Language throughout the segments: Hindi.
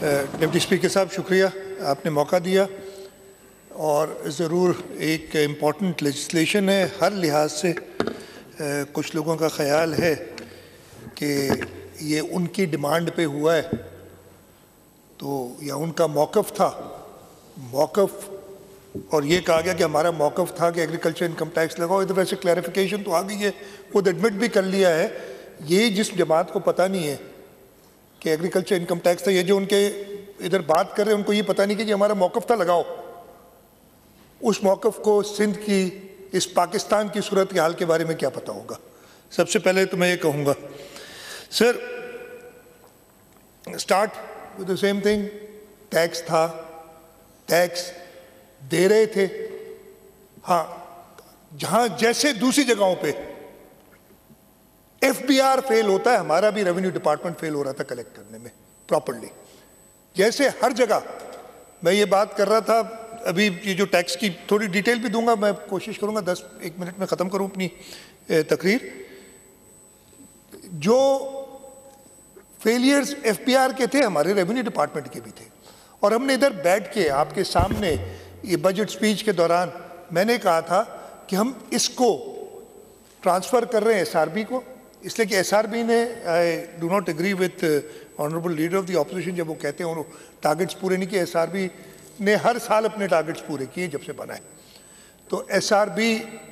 डिप्टी स्पीकर साहब, शुक्रिया आपने मौका दिया। और ज़रूर एक इम्पॉर्टेंट लेजिस्लेशन है हर लिहाज से। कुछ लोगों का ख़्याल है कि ये उनकी डिमांड पे हुआ है, तो या उनका मौक़िफ़ था, और ये कहा गया कि हमारा मौक़िफ़ था कि एग्रीकल्चर इनकम टैक्स लगाओ। इधर वैसे क्लैरिफिकेशन तो आ गई है, खुद एडमिट भी कर लिया है। ये जिस जमात को पता नहीं है कि एग्रीकल्चर इनकम टैक्स था, ये जो उनके इधर बात कर रहे हैं उनको ये पता नहीं कि हमारा मौक़िफ़ था लगाओ। उस मौक़िफ़ को सिंध की, इस पाकिस्तान की सूरत के हाल के बारे में क्या पता होगा। सबसे पहले तो मैं ये कहूँगा sir, start with the same thing. Tax था, टैक्स दे रहे थे। हाँ, जहाँ जैसे दूसरी जगहों पे FBR फेल होता है, हमारा भी रेवेन्यू डिपार्टमेंट फेल हो रहा था कलेक्ट करने में प्रॉपर्ली। जैसे हर जगह मैं ये बात कर रहा था, अभी ये जो टैक्स की थोड़ी डिटेल भी दूंगा, मैं कोशिश करूंगा 10-1 मिनट में ख़त्म करूं अपनी तकरीर। जो फेलियर्स FBR के थे, हमारे रेवेन्यू डिपार्टमेंट के भी थे। और हमने इधर बैठ के आपके सामने ये बजट स्पीच के दौरान मैंने कहा था कि हम इसको ट्रांसफ़र कर रहे हैं SRB को, इसलिए कि SRB ने, I do not agree with honourable leader of the opposition जब वो कहते हैं उन्होंने टारगेट्स पूरे नहीं किए। SRB ने हर साल अपने टारगेट्स पूरे किए जब से बना है। तो SRB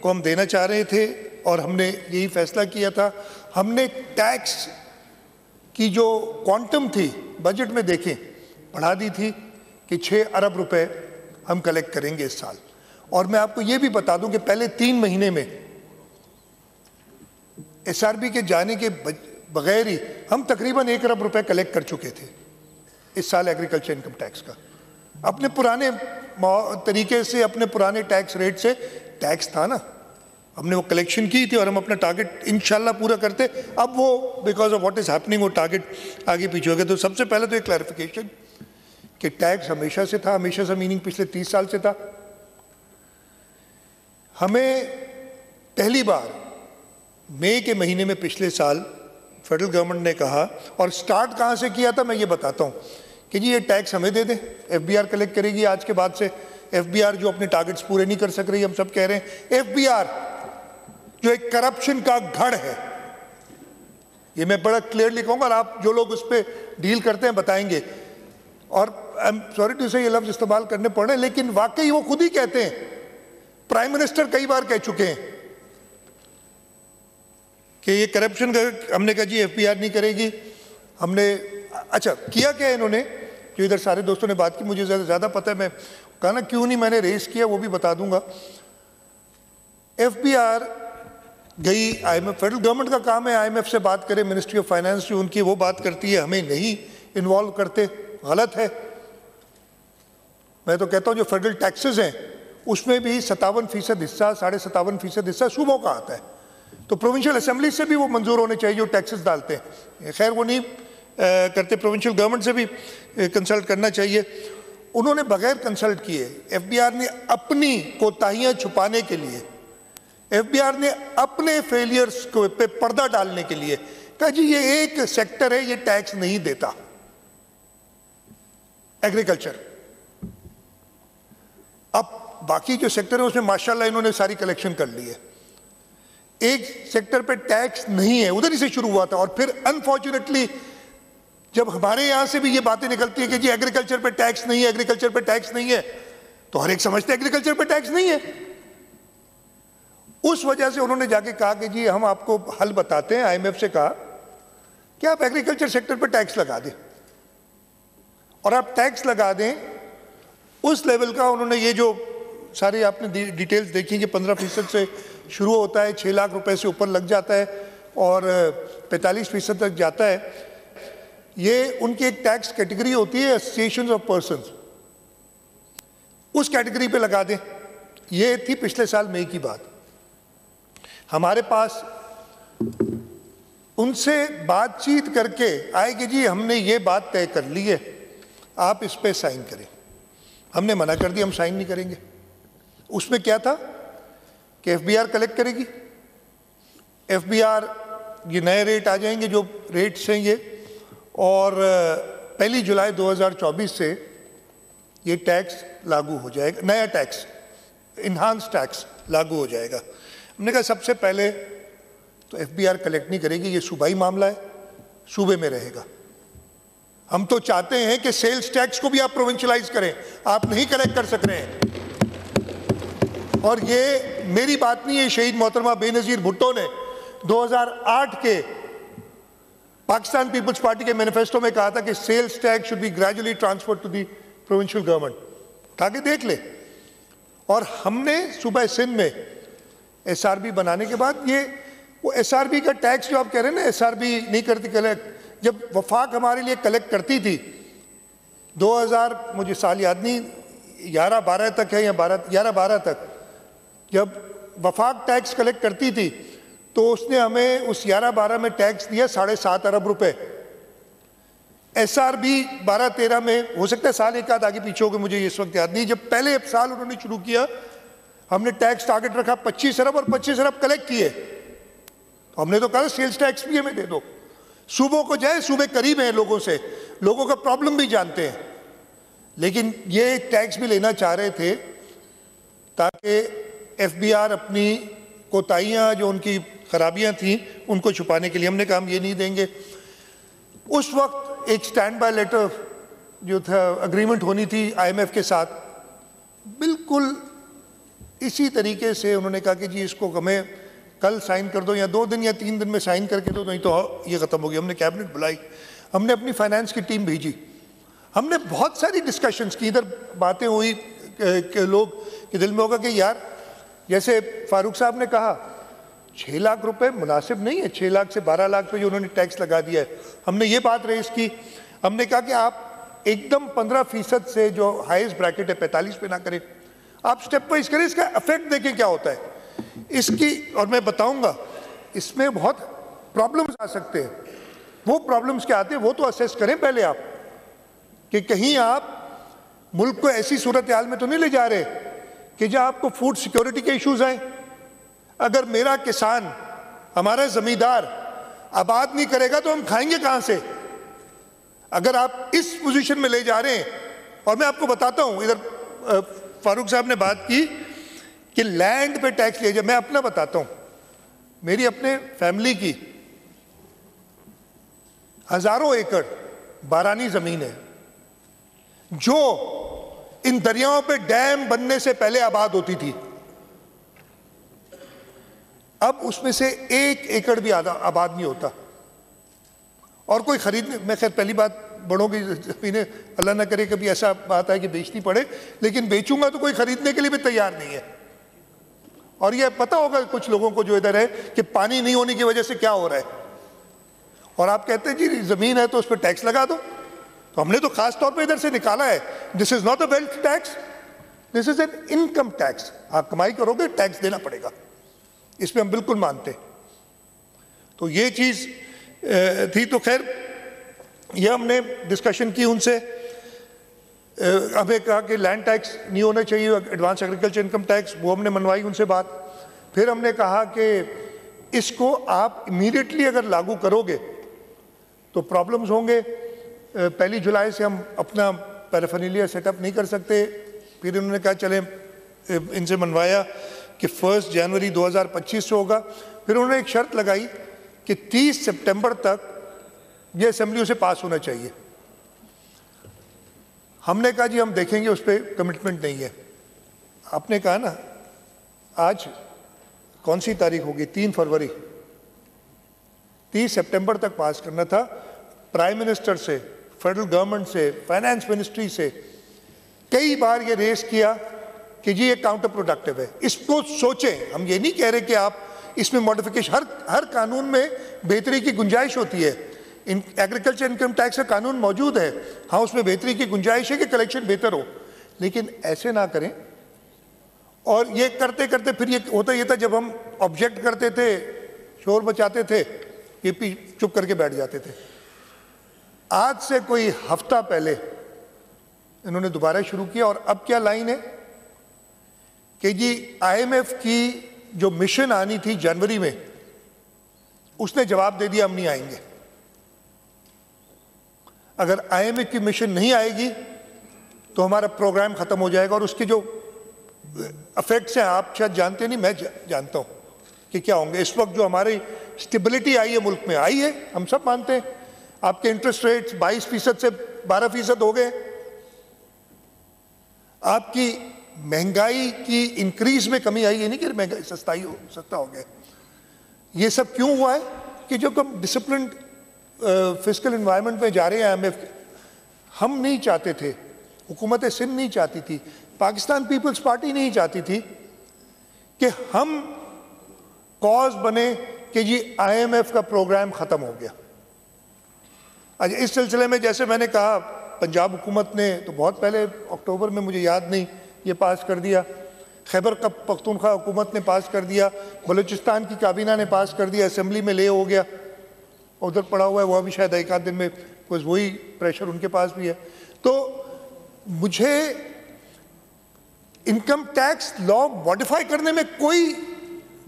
को हम देना चाह रहे थे और हमने यही फैसला किया था। हमने टैक्स की जो क्वांटम थी बजट में देखें बढ़ा दी थी कि 6 अरब रुपए हम कलेक्ट करेंगे इस साल। और मैं आपको ये भी बता दूं कि पहले 3 महीने में SRB के जाने के बगैर ही हम तकरीबन 1 अरब रुपए कलेक्ट कर चुके थे इस साल एग्रीकल्चर इनकम टैक्स का। अपने पुराने तरीके से, अपने पुराने टैक्स रेट से टैक्स था ना, हमने वो कलेक्शन की थी और हम अपना टारगेट इंशाल्लाह पूरा करते। अब वो because of what is happening वो टारगेट आगे पीछे हो गया। तो सबसे पहले तो एक क्लैरिफिकेशन कि टैक्स हमेशा से था, हमेशा से मीनिंग पिछले 30 साल से था। हमें पहली बार मई के महीने में पिछले साल फेडरल गवर्नमेंट ने कहा, और स्टार्ट कहाँ से किया था मैं ये बताता हूँ, कि जी ये टैक्स हमें दे दें, FBR कलेक्ट करेगी आज के बाद से। FBR जो अपने टारगेट्स पूरे नहीं कर सक रही, हम सब कह रहे हैं। FBR जो एक करप्शन का गढ़ है, ये मैं बड़ा क्लियरली कहूँगा, और आप जो लोग उस पर डील करते हैं बताएंगे। और आई एम सॉरी टू से ये लफ्ज़ इस्तेमाल करने पड़ रहे हैं, लेकिन वाकई वो खुद ही कहते हैं, प्राइम मिनिस्टर कई बार कह चुके हैं कि ये करप्शन का। हमने कहा जी FBR नहीं करेगी। हमने अच्छा किया क्या इन्होंने, जो इधर सारे दोस्तों ने बात की, मुझे ज़्यादा पता है, मैं कहा ना क्यों नहीं मैंने रेस किया वो भी बता दूंगा। FBR गई IMF, फेडरल गवर्नमेंट का काम है IMF से बात करें, मिनिस्ट्री ऑफ फाइनेंस जो उनकी वो बात करती है, हमें नहीं इन्वॉल्व करते, गलत है। मैं तो कहता हूँ जो फेडरल टैक्सेस हैं उसमें भी 57% हिस्सा, 57.5% हिस्सा सूबों का आता है। तो प्रोविंशियल असेंबली से भी वो मंजूर होने चाहिए जो टैक्सेस डालते हैं। खैर वो नहीं करते, प्रोविंशियल गवर्नमेंट से भी कंसल्ट करना चाहिए। उन्होंने बगैर कंसल्ट किए, FBR ने अपनी कोताहियां छुपाने के लिए, FBR ने अपने फेलियर्स को पे पर्दा डालने के लिए कहा जी ये एक सेक्टर है, ये टैक्स नहीं देता, एग्रीकल्चर। अब बाकी जो सेक्टर है उसमें माशाल्लाह इन्होंने सारी कलेक्शन कर ली है। एक सेक्टर पे टैक्स नहीं है, उधर ही से शुरू हुआ था। और फिर अनफॉर्चुनेटली जब हमारे यहां से भी ये बातें निकलती है कि जी एग्रीकल्चर पे टैक्स नहीं है, एग्रीकल्चर पे टैक्स नहीं है, तो हर एक समझते एग्रीकल्चर पे टैक्स नहीं है। उस वजह से उन्होंने जाके कहा कि जी हम आपको हल बताते हैं। IMF से कहा कि आप एग्रीकल्चर सेक्टर पे टैक्स लगा दें, और आप टैक्स लगा दें उस लेवल का। उन्होंने ये जो सारी आपने डिटेल्स देखी कि 15% से शुरू होता है, 6 लाख रुपए से ऊपर लग जाता है और 45% तक जाता है। ये उनकी एक टैक्स कैटेगरी होती है, एसोसिएशंस ऑफ पर्संस, उस कैटेगरी पे लगा दें। ये थी पिछले साल मई की बात। हमारे पास उनसे बातचीत करके आए कि जी हमने ये बात तय कर ली है, आप इस पे साइन करें। हमने मना कर दिया, हम साइन नहीं करेंगे। उसमें क्या था कि FBR कलेक्ट करेगी, FBR ये नए रेट आ जाएंगे जो रेट्स हैं ये, और 1 जुलाई 2024 से ये टैक्स लागू हो जाएगा, नया टैक्स इन्हांस टैक्स लागू हो जाएगा। हमने कहा सबसे पहले तो एफबीआर कलेक्ट नहीं करेगी, ये सूबाई मामला है, सूबे में रहेगा। हम तो चाहते हैं कि सेल्स टैक्स को भी आप प्रोविंशियलाइज करें, आप नहीं कलेक्ट कर सक रहे हैं। और ये मेरी बात नहीं है, शहीद मोहतरमा बेनज़ीर भुट्टो ने 2008 के पाकिस्तान पीपल्स पार्टी के मैनिफेस्टो में कहा था कि sales tax should be gradually transferred to the provincial government, ताकि देख ले। और हमने सूबा सिंध में एसआरबी बनाने के बाद ये वो एसआरबी का टैक्स जो आप कह रहे हैं ना, एसआरबी नहीं करती कलेक्ट, जब वफाक हमारे लिए कलेक्ट करती थी 2000, मुझे साल याद नहीं, 11-12 तक है या 11-12 तक, जब वफाक टैक्स कलेक्ट करती थी तो उसने हमें उस 11-12 में टैक्स दिया 7.5 अरब रुपए। एसआरबी 12-13 में, हो सकता है साल एक आध आगे पीछे हो गए, मुझे इस वक्त याद नहीं, जब पहले साल उन्होंने शुरू किया हमने टैक्स टारगेट रखा 25 अरब और 25 अरब कलेक्ट किए। तो हमने तो कहा सेल्स टैक्स भी हमें दे दो, सूबों को जाए, सूबे करीब हैं लोगों से, लोगों का प्रॉब्लम भी जानते हैं। लेकिन ये टैक्स भी लेना चाह रहे थे ताकि एफबीआर अपनी कोताहियां, जो उनकी खराबियां थी, उनको छुपाने के लिए। हमने कहा हम ये नहीं देंगे। उस वक्त एक स्टैंड बाय लेटर जो था, अग्रीमेंट होनी थी आईएमएफ के साथ, बिल्कुल इसी तरीके से उन्होंने कहा कि जी इसको हमें कल साइन कर दो या 2 दिन या 3 दिन में साइन करके दो, नहीं तो ये ख़त्म हो गया। हमने कैबिनेट बुलाई, हमने अपनी फाइनेंस की टीम भेजी, हमने बहुत सारी डिस्कशंस की। इधर बातें हुई कि लोग के दिल में होगा कि यार, जैसे फारूक साहब ने कहा 6 लाख रुपए मुनासिब नहीं है, 6 लाख से 12 लाख पे जो उन्होंने टैक्स लगा दिया है। हमने ये बात रेस की, हमने कहा कि आप एकदम 15% से जो हाईएस्ट ब्रैकेट है 45 पे ना करें, आप स्टेप वाइज करें, इसका इफेक्ट देखें क्या होता है इसकी। और मैं बताऊंगा इसमें बहुत प्रॉब्लम्स आ सकते हैं। वो प्रॉब्लम्स क्या आते हैं वो तो असेस करें पहले आप, कि कहीं आप मुल्क को ऐसी सूरत हाल में तो नहीं ले जा रहे कि जहां आपको फूड सिक्योरिटी के इश्यूज आए। अगर मेरा किसान, हमारा जमींदार आबाद नहीं करेगा तो हम खाएंगे कहां से? अगर आप इस पोजीशन में ले जा रहे हैं, और मैं आपको बताता हूं, इधर फारूक साहब ने बात की कि लैंड पे टैक्स लिया जाए, मैं अपना बताता हूं, मेरी अपने फैमिली की हजारों एकड़ बारानी जमीन है जो इन दरियाओं पे डैम बनने से पहले आबाद होती थी। अब उसमें से 1 एकड़ भी आबाद नहीं होता, और कोई खरीदने, मैं खैर पहली बात, बड़ों की जमीनें अल्लाह ना करे कभी ऐसा बात है कि बेचनी पड़े, लेकिन बेचूंगा तो कोई खरीदने के लिए भी तैयार नहीं है। और ये पता होगा कुछ लोगों को जो इधर है कि पानी नहीं होने की वजह से क्या हो रहा है, और आप कहते हैं जी जमीन है तो उस पर टैक्स लगा दो। तो हमने तो खास तौर पे इधर से निकाला है, this is not a wealth tax, this is an income tax. आप कमाई करोगे टैक्स देना पड़ेगा, इसमें हम बिल्कुल मानते हैं। तो ये चीज थी। तो खैर ये हमने डिस्कशन की उनसे, हमें कहा कि लैंड टैक्स नहीं होना चाहिए, एडवांस एग्रीकल्चर इनकम टैक्स, वो हमने मनवाई उनसे बात। फिर हमने कहा कि इसको आप इमीडिएटली अगर लागू करोगे तो प्रॉब्लम्स होंगे। 1 जुलाई से हम अपना पैराफर्नालिया सेटअप नहीं कर सकते। फिर उन्होंने कहा चले, इनसे मनवाया कि 1 जनवरी 2025 से होगा। फिर उन्होंने एक शर्त लगाई कि 30 सितंबर तक ये असेंबलियों से पास होना चाहिए। हमने कहा जी हम देखेंगे, उस पर कमिटमेंट नहीं है। आपने कहा ना, आज कौन सी तारीख होगी? 3 फरवरी, 30 सितंबर तक पास करना था। प्राइम मिनिस्टर से, फेडरल गवर्नमेंट से, फाइनेंस मिनिस्ट्री से कई बार ये रेस किया कि जी ये काउंटर प्रोडक्टिव है, इसको सोचें। हम ये नहीं कह रहे कि आप इसमें मॉडिफिकेशन, हर कानून में बेहतरी की गुंजाइश होती है। एग्रीकल्चर इनकम टैक्स का कानून मौजूद है, हाँ उसमें बेहतरी की गुंजाइश है कि कलेक्शन बेहतर हो, लेकिन ऐसे ना करें। और ये करते करते फिर ये होता ये था, जब हम ऑब्जेक्ट करते थे, शोर मचाते थे, ये चुप करके बैठ जाते थे। आज से कोई हफ्ता पहले इन्होंने दोबारा शुरू किया, और अब क्या लाइन है कि जी आईएमएफ की जो मिशन आनी थी जनवरी में, उसने जवाब दे दिया हम नहीं आएंगे। अगर IMF की मिशन नहीं आएगी तो हमारा प्रोग्राम ख़त्म हो जाएगा, और उसके जो इफेक्ट्स हैं आप शायद जानते नहीं, मैं जानता हूँ कि क्या होंगे। इस वक्त जो हमारी स्टेबिलिटी आई है मुल्क में, आई है, हम सब मानते हैं। आपके इंटरेस्ट रेट्स 22% से 12% हो गए, आपकी महंगाई की इंक्रीज में कमी आई है, नहीं कि महंगाई सस्ता हो गया। ये सब क्यों हुआ है कि जब हम डिसिप्लिन फिस्कल एनवायरनमेंट में जा रहे हैं, IMF हम नहीं चाहते थे, हुकूमत सिंध नहीं चाहती थी, पाकिस्तान पीपल्स पार्टी नहीं चाहती थी कि हम कॉज बने कि जी IMF का प्रोग्राम ख़त्म हो गया। अच्छा, इस सिलसिले में जैसे मैंने कहा, पंजाब हुकूमत ने तो बहुत पहले अक्टूबर में, मुझे याद नहीं, ये पास कर दिया। खैबर पख्तूनख्वा हुकूमत ने पास कर दिया, बलूचिस्तान की काबीना ने पास कर दिया, असेंबली में ले हो गया, उधर पड़ा हुआ है, वो भी शायद एक आध दिन में, बस वही प्रेशर उनके पास भी है। तो मुझे इनकम टैक्स लॉ मॉडिफाई करने में कोई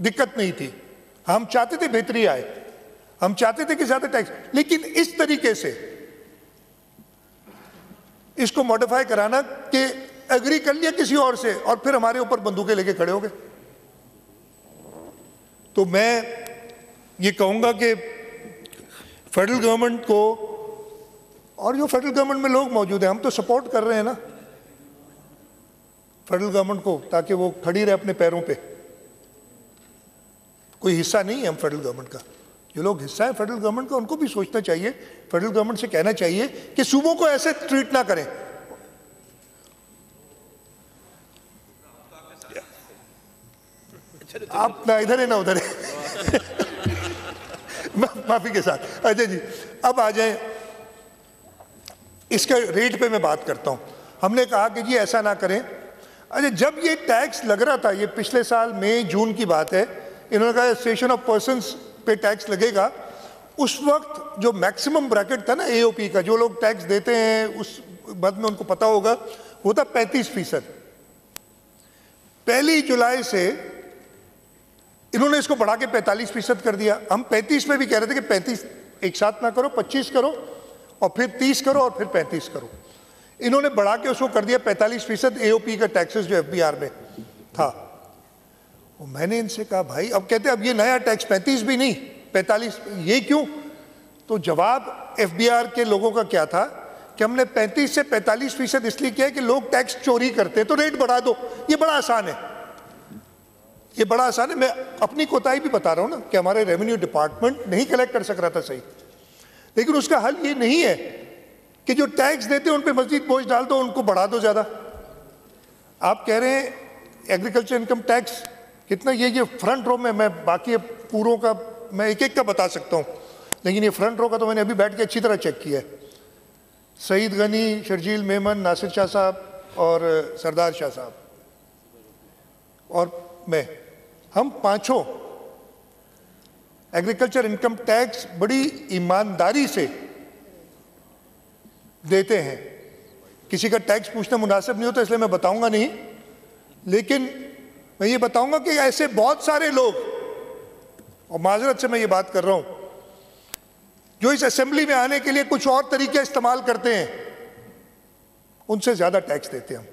दिक्कत नहीं थी। हम चाहते थे बेहतरी आए, हम चाहते थे कि ज्यादा टैक्स, लेकिन इस तरीके से इसको मॉडिफाई कराना कि एग्री कर लिया किसी और से और फिर हमारे ऊपर बंदूकें लेके खड़े हो गए। तो मैं ये कहूंगा कि फेडरल गवर्नमेंट को, और जो फेडरल गवर्नमेंट में लोग मौजूद हैं, हम तो सपोर्ट कर रहे हैं ना फेडरल गवर्नमेंट को, ताकि वो खड़ी रहे अपने पैरों पे। कोई हिस्सा नहीं है हम फेडरल गवर्नमेंट का, जो लोग हिस्सा है फेडरल गवर्नमेंट का, उनको भी सोचना चाहिए, फेडरल गवर्नमेंट से कहना चाहिए कि सूबों को ऐसे ट्रीट ना करें। आप ना इधर है ना उधर है माफी के साथ। अच्छा जी, अब आ जाए इसका रेट पे मैं बात करता हूं। हमने कहा कि जी ऐसा ना करें। अच्छा, जब ये टैक्स लग रहा था, ये पिछले साल मई जून की बात है, इन्होंने कहा एसोसिएशन ऑफ पर्संस पे टैक्स लगेगा। उस वक्त जो मैक्सिमम ब्रैकेट था ना AOP का, जो लोग टैक्स देते हैं उस बाद में उनको पता होगा, वो था 35%। 1 जुलाई से इन्होंने इसको बढ़ा के 45% कर दिया। हम 35 में भी कह रहे थे कि 35 एक साथ ना करो, 25 करो और फिर 30 करो और फिर 35 करो। इन्होंने बढ़ा के उसको कर दिया 45% AOP का टैक्सेस जो FBR में था। और मैंने इनसे कहा भाई, अब कहते अब ये नया टैक्स 35 भी नहीं 45, ये क्यों? तो जवाब FBR के लोगों का क्या था कि हमने 35 से 45% इसलिए किया कि लोग टैक्स चोरी करते हैं, तो रेट बढ़ा दो। ये बड़ा आसान है, ये बड़ा आसान है। मैं अपनी कोताही भी बता रहा हूं ना कि हमारे रेवेन्यू डिपार्टमेंट नहीं कलेक्ट कर सक रहा था सही, लेकिन उसका हल ये नहीं है कि जो टैक्स देते हैं उन पे मजीद बोझ डाल दो, उनको बढ़ा दो ज्यादा। आप कह रहे हैं एग्रीकल्चर इनकम टैक्स कितना, ये फ्रंट रो में, मैं बाकी पूरों का मैं एक एक का बता सकता हूं, लेकिन ये फ्रंट रो का तो मैंने अभी बैठ के अच्छी तरह चेक किया है। सईद गनी, शर्जील मेमन, नासिर शाह साहब और सरदार शाह साहब और मैं, हम पांचों एग्रीकल्चर इनकम टैक्स बड़ी ईमानदारी से देते हैं। किसी का टैक्स पूछना मुनासिब नहीं होता, इसलिए मैं बताऊंगा नहीं, लेकिन मैं ये बताऊंगा कि ऐसे बहुत सारे लोग, और माजरत से मैं ये बात कर रहा हूं, जो इस असेंबली में आने के लिए कुछ और तरीके इस्तेमाल करते हैं, उनसे ज्यादा टैक्स देते हैं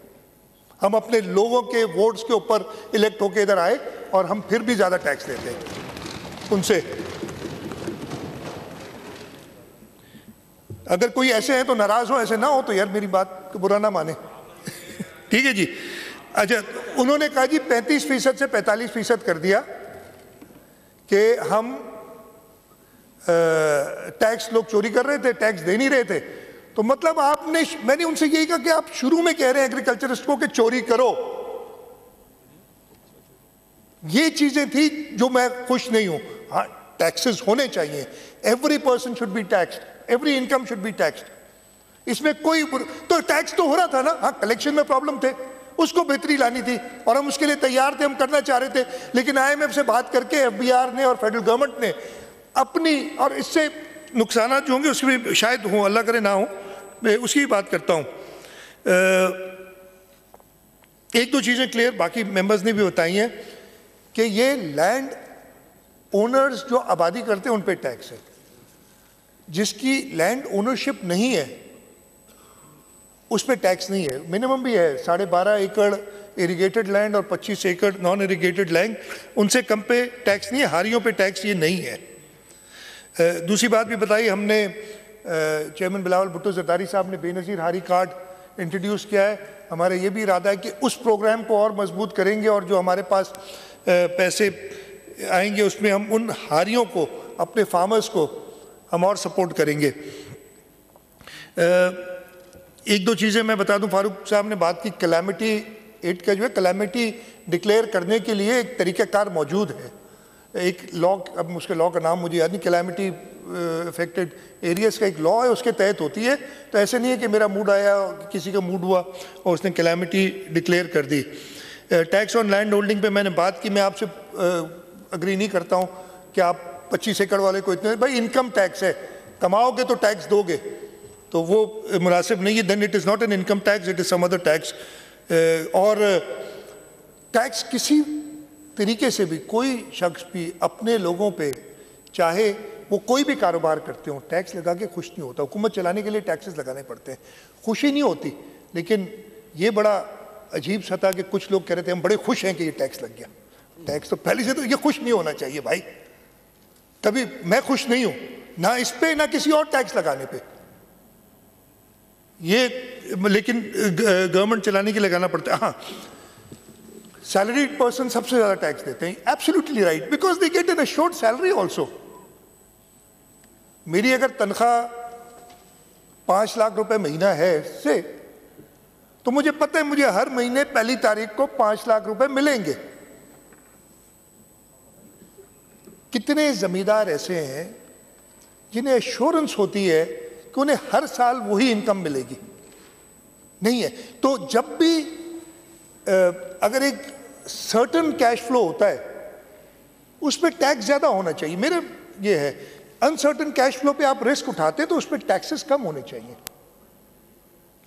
हम अपने लोगों के वोट्स के ऊपर इलेक्ट होकर इधर आए और हम फिर भी ज्यादा टैक्स देते हैं उनसे। अगर कोई ऐसे हैं तो नाराज हो, ऐसे ना हो तो यार मेरी बात को बुरा ना माने ठीक है जी। अच्छा, उन्होंने कहा जी 35% से 45% कर दिया कि हम टैक्स लोग चोरी कर रहे थे, टैक्स दे नहीं रहे थे। तो मतलब मैंने उनसे यही कहा कि आप शुरू में कह रहे हैं एग्रीकल्चरिस्ट को कि चोरी करो। ये चीजें थी जो मैं खुश नहीं हूं। हाँ, टैक्सेस होने चाहिए, every person should be taxed, every income should be taxed. इसमें कोई तो टैक्स तो हो रहा था ना। हाँ, कलेक्शन में प्रॉब्लम थे, उसको बेहतरी लानी थी और हम उसके लिए तैयार थे, हम करना चाह रहे थे। लेकिन IMF से बात करके FBR ने और फेडरल गवर्नमेंट ने अपनी, और इससे नुकसान जो होंगे उसकी भी शायद हो, अल्लाह करे ना हो, मैं उसकी भी बात करता हूं। एक दो चीजें क्लियर बाकी मेंबर्स ने भी बताई हैं कि ये लैंड ओनर्स जो आबादी करते हैं उन पे टैक्स है। जिसकी लैंड ओनरशिप नहीं है उसमें टैक्स नहीं है, मिनिमम भी है 12.5 एकड़ इरिगेटेड लैंड और 25 एकड़ नॉन इरिगेटेड लैंड, उनसे कम पे टैक्स नहीं है, हारियों पे टैक्स ये नहीं है। दूसरी बात भी बताई हमने, चेयरमैन बिलावल भुट्टो जरदारी साहब ने बेनज़ीर हारी कार्ड इंट्रोड्यूस किया है। हमारा ये भी इरादा है कि उस प्रोग्राम को और मजबूत करेंगे और जो हमारे पास पैसे आएंगे उसमें हम उन हारियों को, अपने फार्मर्स को हम और सपोर्ट करेंगे। एक दो चीज़ें मैं बता दूं, फारूक साहब ने बात की कैलामिटी एड का, जो है कैलामिटी डिक्लेयर करने के लिए एक तरीक़ाकार मौजूद है, एक लॉ, अब उसके लॉ का नाम मुझे याद नहीं, कैलामिटी अफेक्टेड एरियाज़ का एक लॉ है, उसके तहत होती है। तो ऐसे नहीं है कि मेरा मूड आया, किसी का मूड हुआ और उसने कैलामिटी डिक्लेयर कर दी। टैक्स ऑन लैंड होल्डिंग पे मैंने बात की, मैं आपसे अग्री नहीं करता हूँ कि आप 25 एकड़ वाले को इतने, भाई इनकम टैक्स है, कमाओगे तो टैक्स दोगे, तो वो मुनासिब नहीं है, then it is not an income tax, it is some other tax. और टैक्स किसी तरीके से भी कोई शख्स भी अपने लोगों पे, चाहे वो कोई भी कारोबार करते हो, टैक्स लगा के खुश नहीं होता। हुकूमत चलाने के लिए टैक्सेस लगाने पड़ते हैं, खुशी नहीं होती। लेकिन ये बड़ा अजीब सा था कि कुछ लोग कह रहे थे हम बड़े खुश हैं कि ये टैक्स लग गया। टैक्स तो पहले से तो ये खुश नहीं होना चाहिए भाई, तभी मैं खुश नहीं हूं ना इस पे ना किसी और टैक्स लगाने पे, ये लेकिन गवर्नमेंट चलाने के लिए लगाना पड़ता है। हाँ, सैलरीड पर्सन सबसे ज्यादा टैक्स देते हैं, absolutely right, because they get an assured salary also. मेरी अगर तनख्वाह 5 लाख रुपए महीना है इससे, तो मुझे पता है मुझे हर महीने पहली तारीख को 5 लाख रुपए मिलेंगे। कितने जमींदार ऐसे हैं जिन्हें एश्योरेंस होती है कि उन्हें हर साल वही इनकम मिलेगी? नहीं है। तो जब भी अगर एक सर्टेन कैश फ्लो होता है उस पर टैक्स ज्यादा होना चाहिए। मेरे ये है, अनसर्टेन कैश फ्लो पे आप रिस्क उठाते तो उस पर टैक्सेस कम होने चाहिए।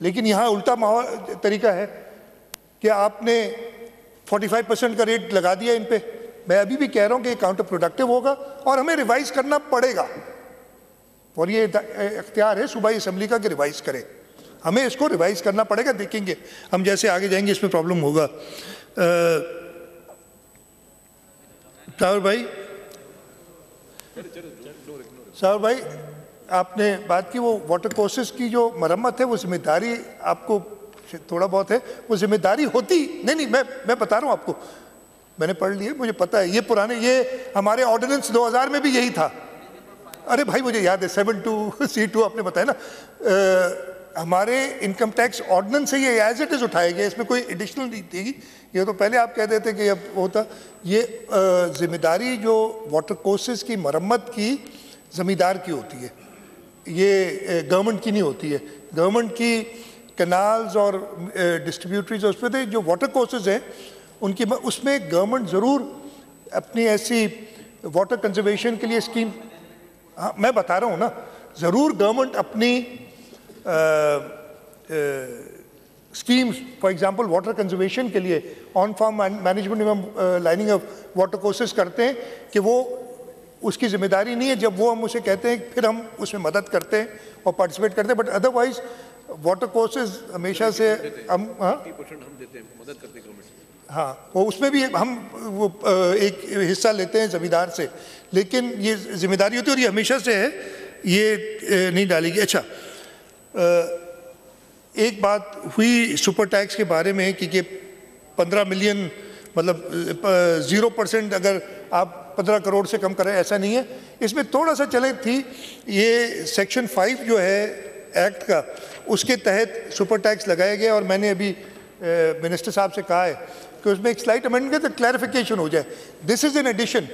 लेकिन यहां उल्टा तरीका है कि आपने 45% का रेट लगा दिया इन पे। मैं अभी भी कह रहा हूं कि काउंटर प्रोडक्टिव होगा और हमें रिवाइज करना पड़ेगा, और ये इख्तियार है सूबाई असेंबली का कि रिवाइज करें। हमें इसको रिवाइज करना पड़ेगा, देखेंगे हम जैसे आगे जाएंगे इसमें प्रॉब्लम होगा। साहब भाई आपने बात की, वो वाटर कोर्सेज की जो मरम्मत है वो जिम्मेदारी आपको थोड़ा बहुत है, वो जिम्मेदारी होती नहीं, मैं बता रहा हूँ आपको, मैंने पढ़ लिया, मुझे पता है। ये पुराने, ये हमारे ऑर्डिनेंस 2000 में भी यही था। अरे भाई मुझे याद है 72C2 आपने बताया ना, हमारे इनकम टैक्स ऑर्डिनेंस से ये एज इट इज उठाया गया, इसमें कोई एडिशनल नहीं थी। ये तो पहले आप कह देते कि अब होता। ये जिम्मेदारी जो वाटर कोर्सेज की मरम्मत की ज़मींदार की होती है, ये गवर्नमेंट की नहीं होती है। गवर्नमेंट की कैनाल्स और डिस्ट्रीब्यूटरीज उस पर जो वाटर कोर्सेज हैं उनकी, उसमें गवर्नमेंट ज़रूर अपनी ऐसी वाटर कंजर्वेशन के लिए स्कीम, हाँ मैं बता रहा हूँ ना, ज़रूर गवर्नमेंट अपनी schemes, for example water conservation के लिए ऑन फार्म मैनेजमेंट एवं लाइनिंग ऑफ वाटर कोर्सेज करते हैं कि वो उसकी जिम्मेदारी नहीं है। जब वो हम उसे कहते हैं फिर हम उसमें मदद करते हैं और पार्टिसिपेट करते हैं, बट अदरवाइज वाटर कोर्सेज हमेशा से हम, हाँ मदद करते हैं, हाँ वो उसमें भी हम वो एक हिस्सा लेते हैं ज़मींदार से, लेकिन ये जिम्मेदारी होती है और ये हमेशा से है, ये नहीं डालेगी। अच्छा, एक बात हुई सुपर टैक्स के बारे में कि 15 मिलियन मतलब 0% अगर आप 15 करोड़ से कम करें, ऐसा नहीं है। इसमें थोड़ा सा चले थी, ये सेक्शन 5 जो है एक्ट का, उसके तहत सुपर टैक्स लगाया गया और मैंने अभी मिनिस्टर साहब से कहा है कि उसमें एक स्लाइट अमेंडमेंट तो क्लैरिफिकेशन हो जाए। दिस इज इन एडिशन,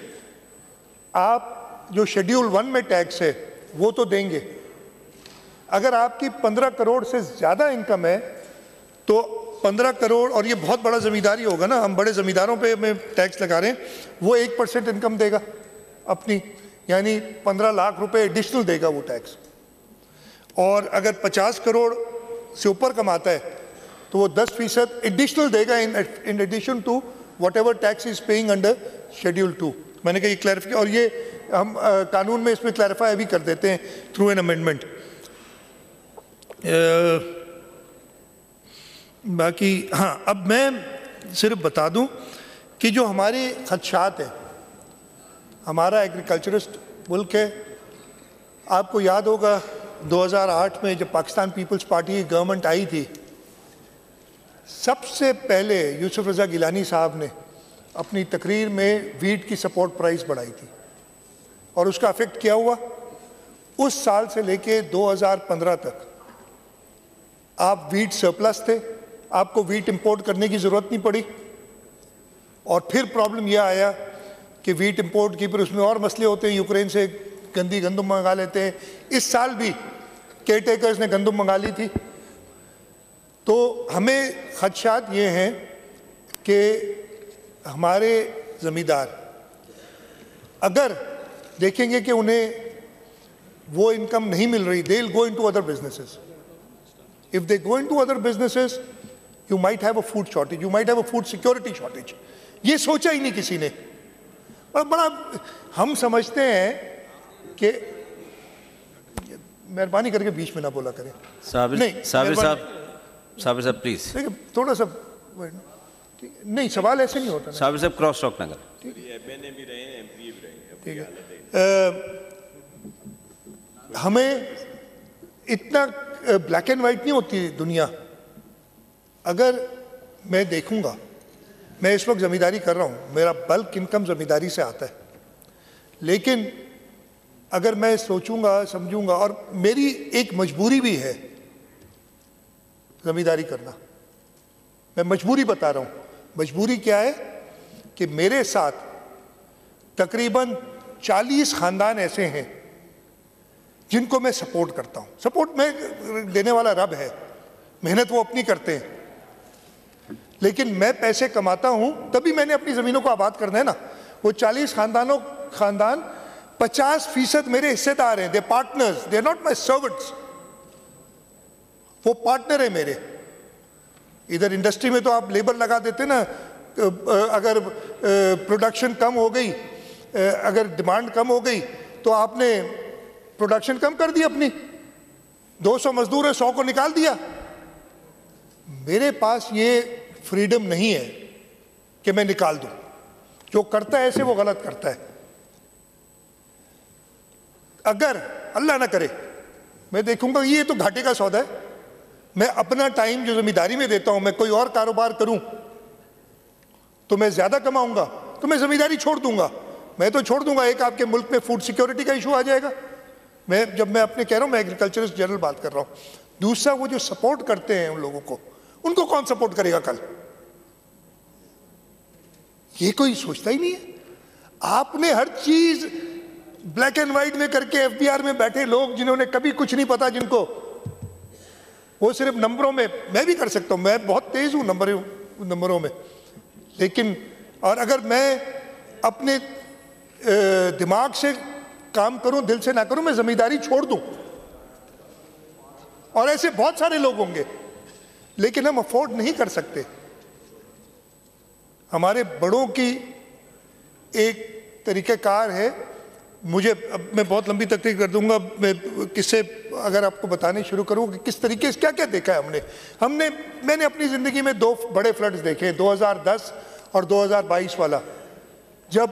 आप जो शेड्यूल 1 में टैक्स है वो तो देंगे, अगर आपकी 15 करोड़ से ज़्यादा इनकम है तो 15 करोड़, और ये बहुत बड़ा ज़मींदारी होगा ना, हम बड़े ज़मींदारों पे में टैक्स लगा रहे हैं, वो 1% इनकम देगा अपनी, यानी 15 लाख रुपए एडिशनल देगा वो टैक्स। और अगर 50 करोड़ से ऊपर कमाता है तो वो 10% एडिशनल देगा in addition to whatever tax is paying under schedule 2। मैंने कहा ये क्लैरिफिकेशन, और ये हम कानून में इसमें क्लैरिफाई भी कर देते हैं थ्रू एन अमेंडमेंट। बाकी हाँ, अब मैं सिर्फ बता दूं कि जो हमारे खदशात हैं, हमारा एग्रीकल्चरिस्ट मुल्क है। आपको याद होगा 2008 में जब पाकिस्तान पीपल्स पार्टी की गवर्नमेंट आई थी, सबसे पहले यूसुफ रज़ा गिलानी साहब ने अपनी तकरीर में वीट की सपोर्ट प्राइस बढ़ाई थी और उसका इफेक्ट क्या हुआ? उस साल से लेके 2015 तक आप वीट सरप्लस थे, आपको वीट इंपोर्ट करने की ज़रूरत नहीं पड़ी। और फिर प्रॉब्लम यह आया कि वीट इंपोर्ट की, फिर उसमें और मसले होते हैं, यूक्रेन से गंदी गंदम मंगा लेते हैं। इस साल भी केयरटेकर्स ने गंदम मंगा ली थी। तो हमें खदशात ये हैं कि हमारे ज़मींदार अगर देखेंगे कि उन्हें वो इनकम नहीं मिल रही, they will go into other businesses. If they go into other businesses, you might have a food shortage, you might have a food security shortage. ये सोचा ही नहीं किसी ने। और बड़ा हम समझते हैं कि, मेहरबानी करके बीच में ना बोला करें। साबिर साहब प्लीज, देखिए थोड़ा सा नहीं, सवाल ऐसे नहीं होता। साबिर साहब क्रॉस टॉक ना करें। ठीक है, हमें इतना ब्लैक एंड वाइट नहीं होती दुनिया। अगर मैं देखूंगा, मैं इस वक्त ज़मींदारी कर रहा हूँ, मेरा बल्क इनकम ज़मींदारी से आता है, लेकिन अगर मैं सोचूंगा समझूंगा, और मेरी एक मजबूरी भी है ज़मींदारी करना, मैं मजबूरी बता रहा हूँ। मजबूरी क्या है कि मेरे साथ तकरीबन 40 ख़ानदान ऐसे हैं जिनको मैं सपोर्ट करता हूँ। सपोर्ट में देने वाला रब है, मेहनत वो अपनी करते हैं, लेकिन मैं पैसे कमाता हूँ तभी मैंने अपनी ज़मीनों को आबाद करना है ना। वो 40 ख़ानदान 50% मेरे हिस्सेदार हैं। They partners, they are not my servants, वो पार्टनर है मेरे। इधर इंडस्ट्री में तो आप लेबर लगा देते ना, अगर प्रोडक्शन कम हो गई, अगर डिमांड कम हो गई तो आपने प्रोडक्शन कम कर दी अपनी, 200 मजदूर है, 100 को निकाल दिया। मेरे पास ये फ्रीडम नहीं है कि मैं निकाल दूं। जो करता है ऐसे वो गलत करता है। अगर अल्लाह ना करे, मैं देखूंगा ये तो घाटे का सौदा है, मैं अपना टाइम जो ज़मींदारी में देता हूं, मैं कोई और कारोबार करूं तो मैं ज़्यादा कमाऊंगा, तो मैं ज़मींदारी छोड़ दूंगा। मैं तो छोड़ दूंगा, एक आपके मुल्क में फूड सिक्योरिटी का इशू आ जाएगा। मैं अपने कह रहा हूं, मैं एग्रीकल्चरिस्ट जनरल बात कर रहा हूं। दूसरा, वो जो सपोर्ट करते हैं उन लोगों को, उनको कौन सपोर्ट करेगा कल? ये कोई सोचता ही नहीं है। आपने हर चीज ब्लैक एंड व्हाइट में करके, एफबीआर में बैठे लोग जिन्होंने कभी कुछ नहीं पता, जिनको वो सिर्फ नंबरों में, मैं भी कर सकता हूं, मैं बहुत तेज हूं नंबरों में, लेकिन और अगर मैं अपने दिमाग से काम करूं, दिल से ना करूं, मैं जमींदारी छोड़ दूं। और ऐसे बहुत सारे लोग होंगे, लेकिन हम अफोर्ड नहीं कर सकते। हमारे बड़ों की एक तरीक़ाकार है। मुझे, अब मैं बहुत लंबी तकरीर कर दूंगा, मैं किससे अगर आपको बताने शुरू करूं कि किस तरीके से क्या क्या देखा है मैंने अपनी ज़िंदगी में 2 बड़े फ्लड्स देखे, 2010 और 2022 वाला, जब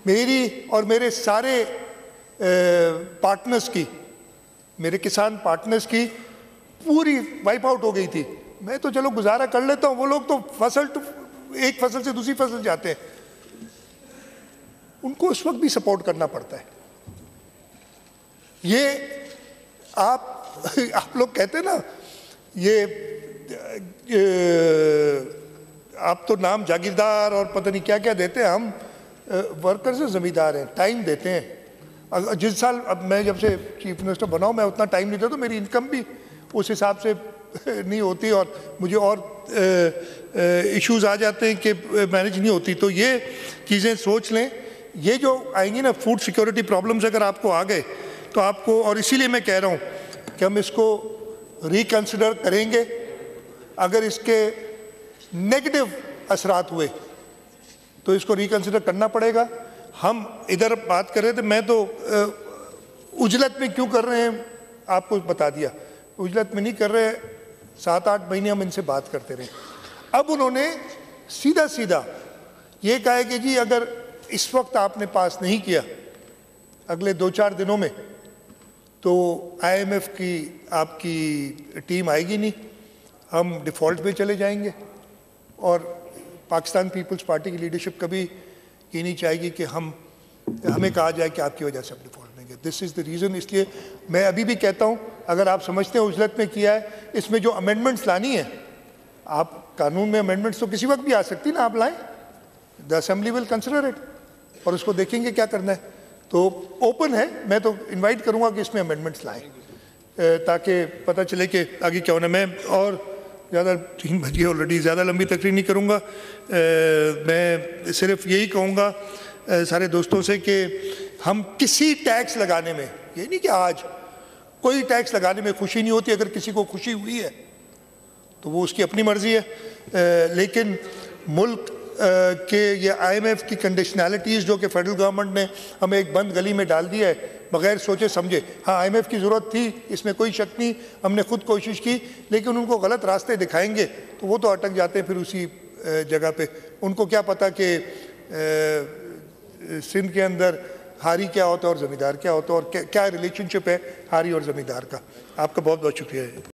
मेरी और मेरे सारे पार्टनर्स की, मेरे किसान पार्टनर्स की पूरी वाइप आउट हो गई थी। मैं तो चलो गुजारा कर लेता हूँ, वो लोग तो एक फसल से दूसरी फसल जाते हैं, उनको उस वक्त भी सपोर्ट करना पड़ता है। ये आप लोग कहते हैं ना, ये आप तो नाम जागीरदार और पता नहीं क्या क्या देते हैं, हम वर्कर से ज़मींदार हैं, टाइम देते हैं। जिस साल, अब मैं जब से चीफ मिनिस्टर बना हूँ, मैं उतना टाइम नहीं देता, तो मेरी इनकम भी उस हिसाब से नहीं होती और मुझे और इश्यूज आ जाते हैं कि मैनेज नहीं होती। तो ये चीज़ें सोच लें, ये जो आएंगी ना फूड सिक्योरिटी प्रॉब्लम्स, अगर आपको आ गए तो आपको, और इसीलिए मैं कह रहा हूँ कि हम इसको रिकंसिडर करेंगे। अगर इसके नेगेटिव असरात हुए तो इसको रिकंसिडर करना पड़ेगा। हम इधर बात कर रहे थे, मैं तो उजलत में क्यों कर रहे हैं आपको बता दिया। उजलत में नहीं कर रहे, 7-8 महीने हम इनसे बात करते रहे। अब उन्होंने सीधा सीधा ये कहा है कि जी अगर इस वक्त आपने पास नहीं किया अगले 2-4 दिनों में तो IMF की आपकी टीम आएगी नहीं, हम डिफ़ॉल्ट पे चले जाएंगे। और पाकिस्तान पीपल्स पार्टी की लीडरशिप कभी ये नहीं चाहेगी कि हमें कहा जाए कि आपकी वजह से हम डिफ़ॉल्ट में गए। This is the reason. इसलिए मैं अभी भी कहता हूँ, अगर आप समझते हैं उजलत में किया है, इसमें जो अमेंडमेंट्स लानी है, आप कानून में अमेंडमेंट्स तो किसी वक्त भी आ सकती ना, आप लाएं, the assembly will consider it और उसको देखेंगे क्या करना है। तो ओपन है, मैं तो इनवाइट करूंगा कि इसमें अमेंडमेंट्स लाएं ताकि पता चले कि आगे क्या होना। मैं और ज़्यादा 3 बजे ऑलरेडी ज़्यादा लंबी तकरीर नहीं करूंगा। मैं सिर्फ यही कहूँगा सारे दोस्तों से कि हम किसी टैक्स लगाने में, ये नहीं कि आज कोई टैक्स लगाने में खुशी नहीं होती, अगर किसी को खुशी हुई है तो वो उसकी अपनी मर्जी है। लेकिन मुल्क के ये IMF की कंडीशनैलिटीज़ जो कि फेडरल गवर्नमेंट ने हमें एक बंद गली में डाल दिया है बग़ैर सोचे समझे। हाँ, IMF की ज़रूरत थी, इसमें कोई शक नहीं, हमने खुद कोशिश की, लेकिन उनको गलत रास्ते दिखाएंगे तो वो तो अटक जाते हैं फिर उसी जगह पे। उनको क्या पता कि सिंध के अंदर हारी क्या होता है और ज़मींदार क्या होता है और क्या रिलेशनशिप है हारी और ज़मींदार का। आपका बहुत बहुत शुक्रिया है।